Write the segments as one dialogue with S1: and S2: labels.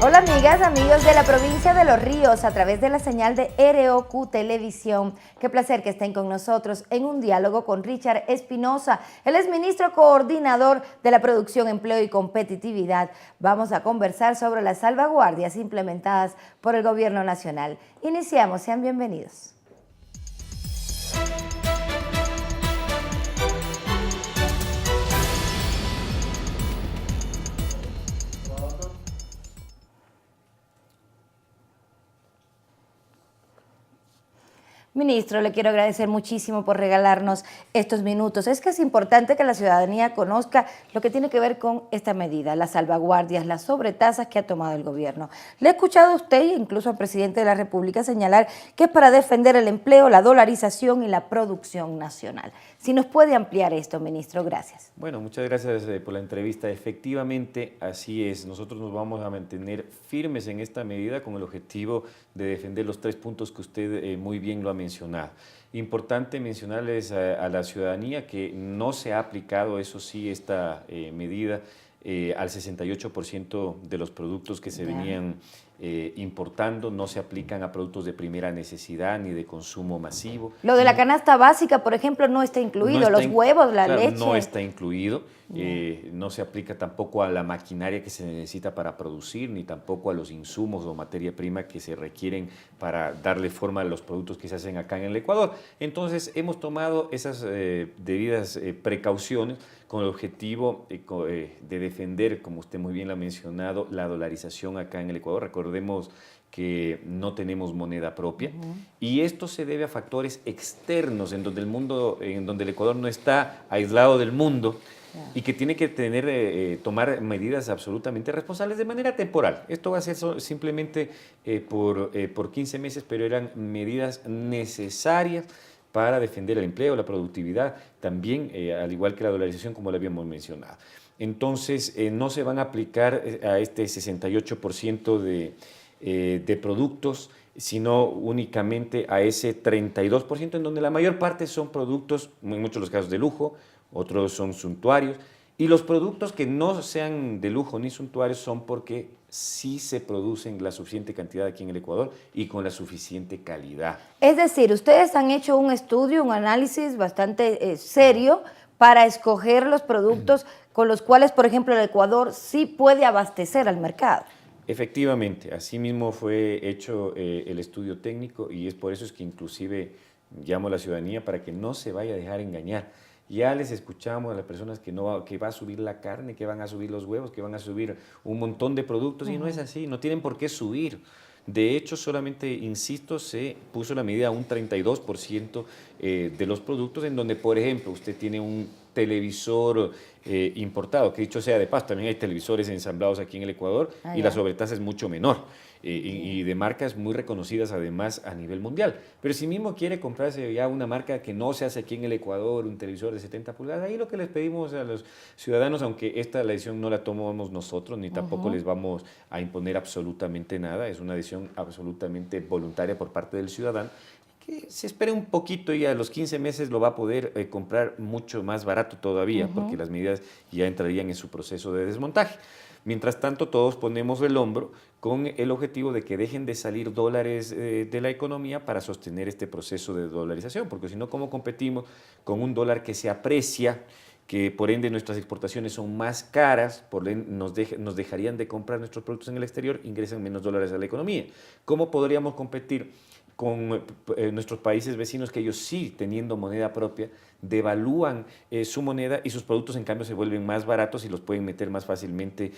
S1: Hola amigas, amigos de la provincia de Los Ríos a través de la señal de ROQ Televisión. Qué placer que estén con nosotros en un diálogo con Richard Espinosa. Él es ministro coordinador de la Producción, Empleo y Competitividad. Vamos a conversar sobre las salvaguardias implementadas por el Gobierno Nacional. Iniciamos, sean bienvenidos. Ministro, le quiero agradecer muchísimo por regalarnos estos minutos. Es que es importante que la ciudadanía conozca lo que tiene que ver con esta medida, las salvaguardias, las sobretasas que ha tomado el gobierno. Le he escuchado a usted, incluso al presidente de la República, señalar que es para defender el empleo, la dolarización y la producción nacional. Si nos puede ampliar esto, ministro, gracias.
S2: Bueno, muchas gracias por la entrevista. Efectivamente, así es. Nosotros nos vamos a mantener firmes en esta medida con el objetivo de defender los 3 puntos que usted muy bien lo ha mencionado. Importante mencionarles a la ciudadanía que no se ha aplicado, eso sí, esta medida al 68% de los productos que se venían importando, no se aplican a productos de primera necesidad ni de consumo masivo. Lo
S1: de la canasta básica, por ejemplo, no está incluido, no está los huevos, la leche.
S2: No está incluido, no se aplica tampoco a la maquinaria que se necesita para producir, ni tampoco a los insumos o materia prima que se requieren para darle forma a los productos que se hacen acá en el Ecuador. Entonces, hemos tomado esas debidas precauciones con el objetivo de defender, como usted muy bien lo ha mencionado, la dolarización acá en el Ecuador. Recordemos que no tenemos moneda propia y esto se debe a factores externos en donde el Ecuador no está aislado del mundo y que tiene que tomar medidas absolutamente responsables de manera temporal. Esto va a ser simplemente por 15 meses, pero eran medidas necesarias para defender el empleo, la productividad, también al igual que la dolarización, como lo habíamos mencionado. Entonces, no se van a aplicar a este 68% de productos, sino únicamente a ese 32%, en donde la mayor parte son productos, en muchos de los casos de lujo, otros son suntuarios, y los productos que no sean de lujo ni suntuarios son porque sí se producen la suficiente cantidad aquí en el Ecuador y con la suficiente calidad.
S1: Es decir, ustedes han hecho un estudio, un análisis bastante serio para escoger los productos con los cuales, por ejemplo, el Ecuador sí puede abastecer al mercado.
S2: Efectivamente, así mismo fue hecho el estudio técnico y es por eso es que inclusive llamo a la ciudadanía para que no se vaya a dejar engañar. Ya les escuchamos a las personas que va a subir la carne, que van a subir los huevos, que van a subir un montón de productos y no es así, no tienen por qué subir. De hecho, solamente, insisto, se puso la medida a un 32% de los productos en donde, por ejemplo, usted tiene un televisor importado, que dicho sea de paso, también hay televisores ensamblados aquí en el Ecuador y la sobretasa es mucho menor y de marcas muy reconocidas además a nivel mundial. Pero si mismo quiere comprarse ya una marca que no se hace aquí en el Ecuador, un televisor de 70 pulgadas, ahí lo que les pedimos a los ciudadanos, aunque esta la decisión no la tomamos nosotros, ni tampoco les vamos a imponer absolutamente nada, es una decisión absolutamente voluntaria por parte del ciudadano, que se espere un poquito y a los 15 meses lo va a poder comprar mucho más barato todavía, porque las medidas ya entrarían en su proceso de desmontaje. Mientras tanto, todos ponemos el hombro con el objetivo de que dejen de salir dólares de la economía para sostener este proceso de dolarización, porque si no, ¿cómo competimos con un dólar que se aprecia, que por ende nuestras exportaciones son más caras, por ende nos dejarían de comprar nuestros productos en el exterior, ingresan menos dólares a la economía? ¿Cómo podríamos competir con nuestros países vecinos que ellos sí, teniendo moneda propia, devalúan su moneda y sus productos en cambio se vuelven más baratos y los pueden meter más fácilmente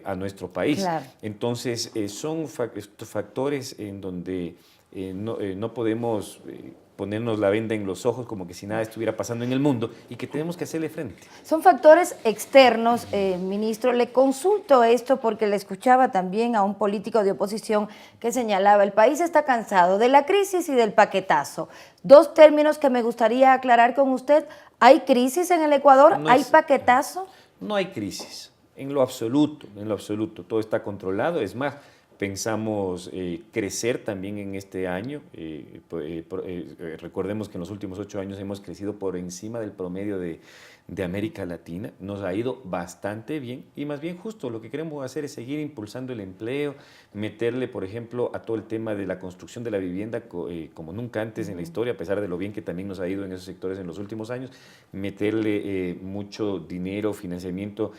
S2: a nuestro país? Claro. Entonces, son factores en donde no podemos ponernos la venda en los ojos como que si nada estuviera pasando en el mundo y que tenemos que hacerle frente.
S1: Son factores externos, ministro. Le consulto esto porque le escuchaba también a un político de oposición que señalaba: el país está cansado de la crisis y del paquetazo. Dos términos que me gustaría aclarar con usted. ¿Hay crisis en el Ecuador? ¿Hay paquetazo?
S2: No hay crisis, en lo absoluto, todo está controlado. Es más, Pensamos crecer también en este año. Recordemos que en los últimos 8 años hemos crecido por encima del promedio de América Latina. Nos ha ido bastante bien y más bien justo lo que queremos hacer es seguir impulsando el empleo, meterle, por ejemplo, a todo el tema de la construcción de la vivienda como nunca antes en la historia, a pesar de lo bien que también nos ha ido en esos sectores en los últimos años, meterle mucho dinero, financiamiento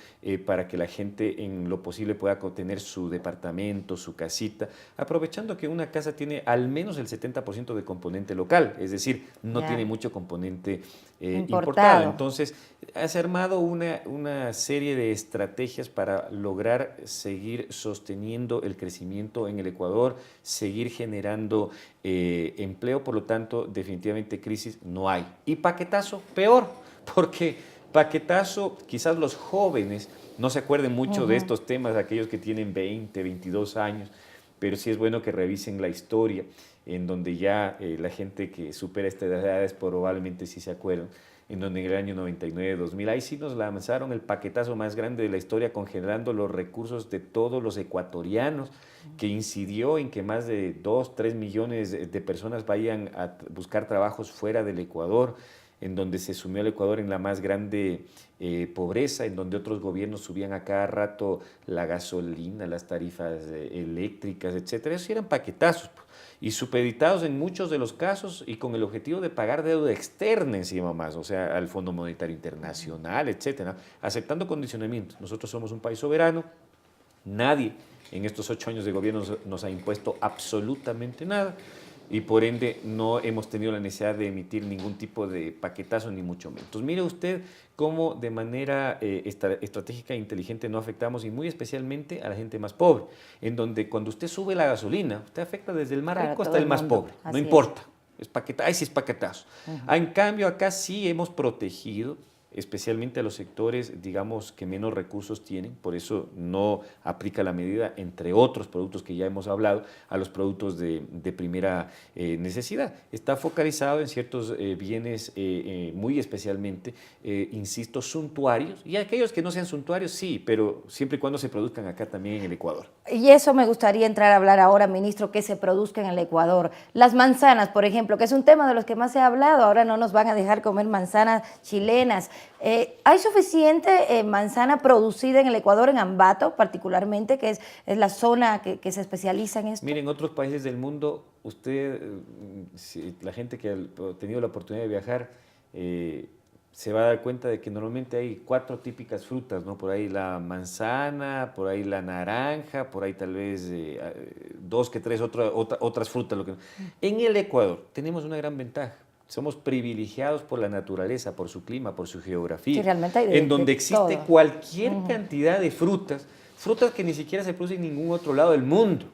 S2: para que la gente en lo posible pueda tener su departamento, su casita, aprovechando que una casa tiene al menos el 70% de componente local, es decir, no tiene mucho componente importado. Entonces, has armado una serie de estrategias para lograr seguir sosteniendo el crecimiento en el Ecuador, seguir generando empleo, por lo tanto, definitivamente crisis no hay. Y paquetazo, peor, porque paquetazo, quizás los jóvenes no se acuerden mucho de estos temas, aquellos que tienen 20, 22 años, pero sí es bueno que revisen la historia, en donde ya la gente que supera estas edades probablemente sí se acuerdan, en donde en el año 99, 2000, ahí sí nos lanzaron el paquetazo más grande de la historia, congelando los recursos de todos los ecuatorianos, que incidió en que más de 2, 3 millones de personas vayan a buscar trabajos fuera del Ecuador, en donde se sumió al Ecuador en la más grande pobreza, en donde otros gobiernos subían a cada rato la gasolina, las tarifas eléctricas, etcétera. Esos eran paquetazos y supeditados en muchos de los casos y con el objetivo de pagar deuda externa encima más, o sea, al Fondo Monetario Internacional, etcétera, aceptando condicionamientos. Nosotros somos un país soberano, nadie en estos 8 años de gobierno nos ha impuesto absolutamente nada y por ende no hemos tenido la necesidad de emitir ningún tipo de paquetazo, ni mucho menos. Entonces, mire usted cómo de manera estratégica e inteligente no afectamos, y muy especialmente a la gente más pobre, en donde cuando usted sube la gasolina, usted afecta desde el más rico hasta el más pobre, no importa, es paquetazo, ahí sí es paquetazo. En cambio, acá sí hemos protegido especialmente a los sectores, digamos, que menos recursos tienen, por eso no aplica la medida, entre otros productos que ya hemos hablado, a los productos de primera necesidad. Está focalizado en ciertos bienes muy especialmente, insisto, suntuarios, y aquellos que no sean suntuarios, sí, pero siempre y cuando se produzcan acá también en el Ecuador.
S1: Y eso me gustaría entrar a hablar ahora, ministro, que se produzca en el Ecuador. Las manzanas, por ejemplo, que es un tema de los que más se ha hablado, ahora no nos van a dejar comer manzanas chilenas. ¿Hay suficiente manzana producida en el Ecuador, en Ambato particularmente, que es la zona que se especializa en esto?
S2: Miren, en otros países del mundo, usted, la gente que ha tenido la oportunidad de viajar, se va a dar cuenta de que normalmente hay 4 típicas frutas, ¿no? Por ahí la manzana, por ahí la naranja, por ahí tal vez 2 que 3 otras frutas. En el Ecuador tenemos una gran ventaja. Somos privilegiados por la naturaleza, por su clima, por su geografía,
S1: sí, realmente hay
S2: en donde existe
S1: todo.
S2: Cualquier cantidad de frutas que ni siquiera se producen en ningún otro lado del mundo.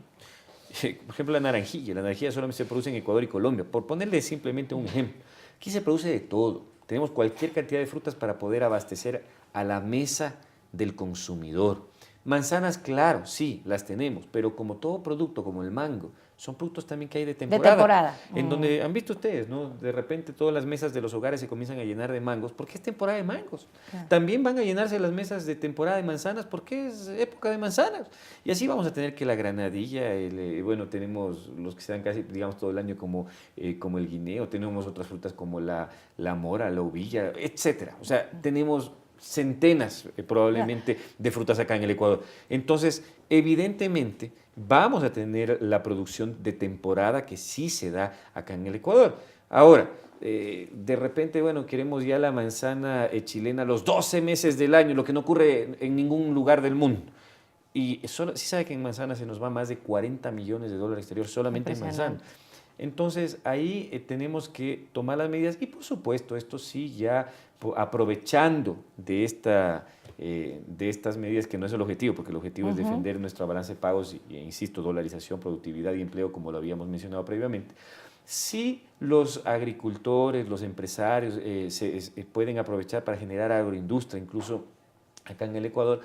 S2: Por ejemplo, la naranjilla solamente se produce en Ecuador y Colombia, por ponerle simplemente un ejemplo. Aquí se produce de todo, tenemos cualquier cantidad de frutas para poder abastecer a la mesa del consumidor. Manzanas, claro, sí, las tenemos, pero como todo producto, como el mango, son productos también que hay de temporada. En donde han visto ustedes, ¿no? De repente todas las mesas de los hogares se comienzan a llenar de mangos, porque es temporada de mangos. Claro. También van a llenarse las mesas de temporada de manzanas, porque es época de manzanas. Y así vamos a tener que la granadilla, bueno, tenemos los que se dan casi, digamos, todo el año como el guineo, tenemos otras frutas como la mora, la uvilla, etcétera. O sea, tenemos centenas probablemente de frutas acá en el Ecuador. Entonces, evidentemente, vamos a tener la producción de temporada que sí se da acá en el Ecuador. Ahora, de repente, bueno, queremos ya la manzana chilena los 12 meses del año, lo que no ocurre en ningún lugar del mundo. Y sí sabe que en manzana se nos va más de 40 millones de dólares exterior solamente en manzana. Entonces, ahí tenemos que tomar las medidas y, por supuesto, esto sí ya aprovechando de estas medidas, que no es el objetivo, porque el objetivo es defender nuestra balanza de pagos y, insisto, dolarización, productividad y empleo, como lo habíamos mencionado previamente. Sí, los agricultores, los empresarios pueden aprovechar para generar agroindustria, incluso acá en el Ecuador,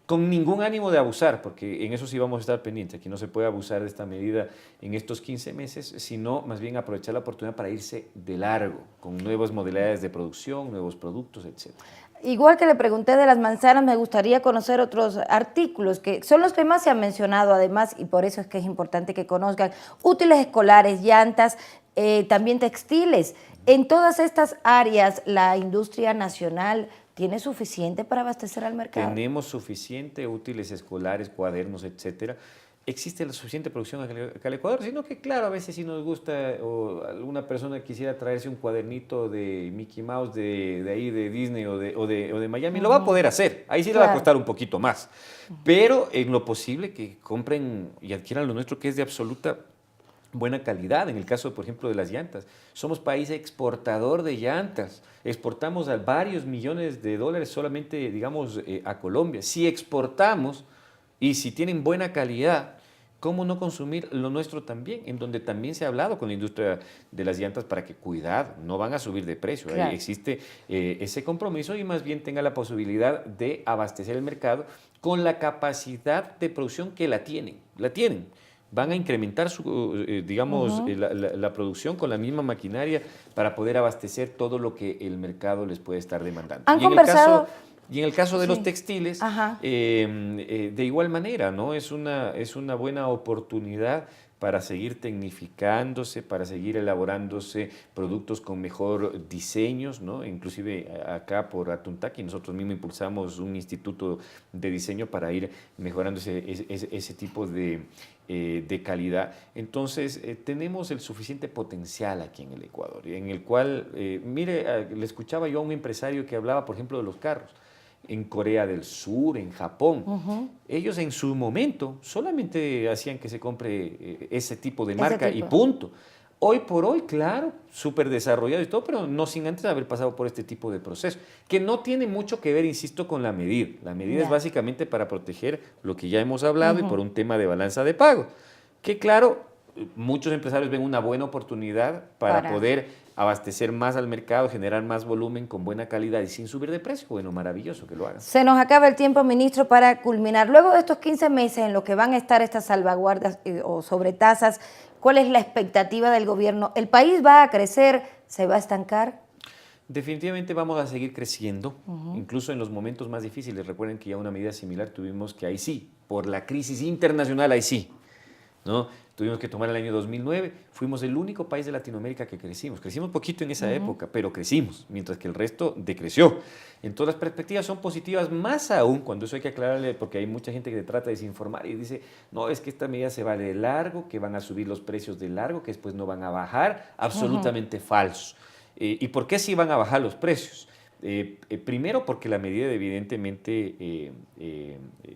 S2: con ningún ánimo de abusar, porque en eso sí vamos a estar pendientes. Aquí no se puede abusar de esta medida en estos 15 meses, sino más bien aprovechar la oportunidad para irse de largo, con nuevas modalidades de producción, nuevos productos, etc.
S1: Igual que le pregunté de las manzanas, me gustaría conocer otros artículos que son los que más se han mencionado además, y por eso es que es importante que conozcan: útiles escolares, llantas, también textiles. En todas estas áreas, ¿la industria nacional tiene suficiente para abastecer al mercado?
S2: Tenemos suficiente, útiles escolares, cuadernos, etcétera. Existe la suficiente producción acá en el Ecuador, sino que claro, a veces si nos gusta o alguna persona quisiera traerse un cuadernito de Mickey Mouse de ahí de Disney o de Miami, lo va a poder hacer. Ahí sí le va a costar un poquito más. Pero en lo posible que compren y adquieran lo nuestro, que es de absoluta buena calidad. En el caso, por ejemplo, de las llantas, somos país exportador de llantas, exportamos a varios millones de dólares solamente, digamos, a Colombia. Si exportamos y si tienen buena calidad, ¿cómo no consumir lo nuestro también? En donde también se ha hablado con la industria de las llantas para que, cuidado, no van a subir de precio. Claro. Ahí existe ese compromiso y más bien tenga la posibilidad de abastecer el mercado con la capacidad de producción que la tienen. Van a incrementar la producción con la misma maquinaria para poder abastecer todo lo que el mercado les puede estar demandando.
S1: ¿Han conversado?
S2: Y en el caso de los textiles, de igual manera, ¿no? Es una buena oportunidad para seguir tecnificándose, para seguir elaborándose productos con mejor diseños, ¿no? Inclusive acá por Atuntaqui nosotros mismos impulsamos un instituto de diseño para ir mejorando ese tipo de calidad. Entonces, tenemos el suficiente potencial aquí en el Ecuador, en el cual, le escuchaba yo a un empresario que hablaba, por ejemplo, de los carros. En Corea del Sur, en Japón, ellos en su momento solamente hacían que se compre ese tipo de marca y punto. Hoy por hoy, claro, súper desarrollado y todo, pero no sin antes haber pasado por este tipo de proceso, que no tiene mucho que ver, insisto, con la medida. La medida es básicamente para proteger lo que ya hemos hablado y por un tema de balanza de pago, que claro, muchos empresarios ven una buena oportunidad para poder abastecer más al mercado, generar más volumen con buena calidad y sin subir de precio. Bueno, maravilloso que lo hagan.
S1: Se nos acaba el tiempo, ministro, para culminar. Luego de estos 15 meses en los que van a estar estas salvaguardas o sobretasas, ¿cuál es la expectativa del gobierno? ¿El país va a crecer? ¿Se va a estancar?
S2: Definitivamente vamos a seguir creciendo, incluso en los momentos más difíciles. Recuerden que ya una medida similar tuvimos que ahí sí, por la crisis internacional, ahí sí, ¿no? Tuvimos que tomar el año 2009, fuimos el único país de Latinoamérica que crecimos poquito en esa época, pero crecimos, mientras que el resto decreció. Entonces las perspectivas son positivas, más aún cuando eso hay que aclararle, porque hay mucha gente que trata de desinformar y dice, no, es que esta medida se va de largo, que van a subir los precios de largo, que después no van a bajar, absolutamente falso. ¿Y por qué sí van a bajar los precios? Primero porque la medida evidentemente,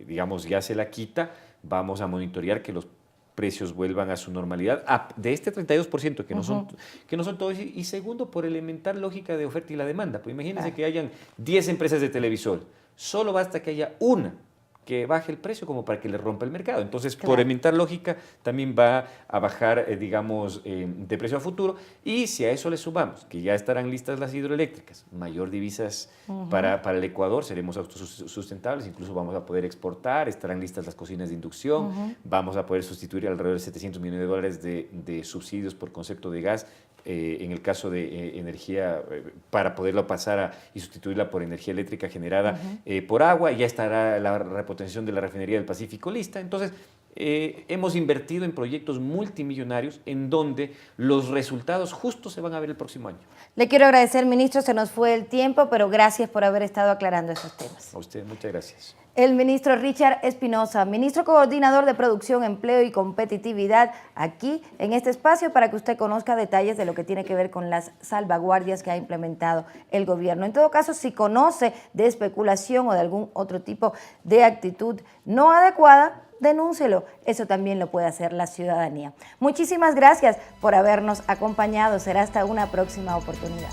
S2: digamos, ya se la quita, vamos a monitorear que los precios vuelvan a su normalidad, de este 32%, que no son todos, y segundo, por elemental lógica de oferta y la demanda. Pues imagínense que hayan 10 empresas de televisor, solo basta que haya una que baje el precio como para que le rompa el mercado. Entonces, por elemental lógica, también va a bajar, de precio a futuro. Y si a eso le sumamos que ya estarán listas las hidroeléctricas, mayor divisas para el Ecuador, seremos autosustentables, incluso vamos a poder exportar, estarán listas las cocinas de inducción, vamos a poder sustituir alrededor de 700 millones de dólares de subsidios por concepto de gas, en el caso de energía, para poderlo pasar y sustituirla por energía eléctrica generada por agua, ya estará la repotenciación de la refinería del Pacífico lista. Entonces, hemos invertido en proyectos multimillonarios en donde los resultados justos se van a ver el próximo año.
S1: Le quiero agradecer, ministro, se nos fue el tiempo, pero gracias por haber estado aclarando esos temas.
S2: A usted, muchas gracias.
S1: El ministro Richard Espinosa, ministro coordinador de Producción, Empleo y Competitividad, aquí en este espacio para que usted conozca detalles de lo que tiene que ver con las salvaguardias que ha implementado el gobierno. En todo caso, si conoce de especulación o de algún otro tipo de actitud no adecuada, denúncielo. Eso también lo puede hacer la ciudadanía. Muchísimas gracias por habernos acompañado. Será hasta una próxima oportunidad.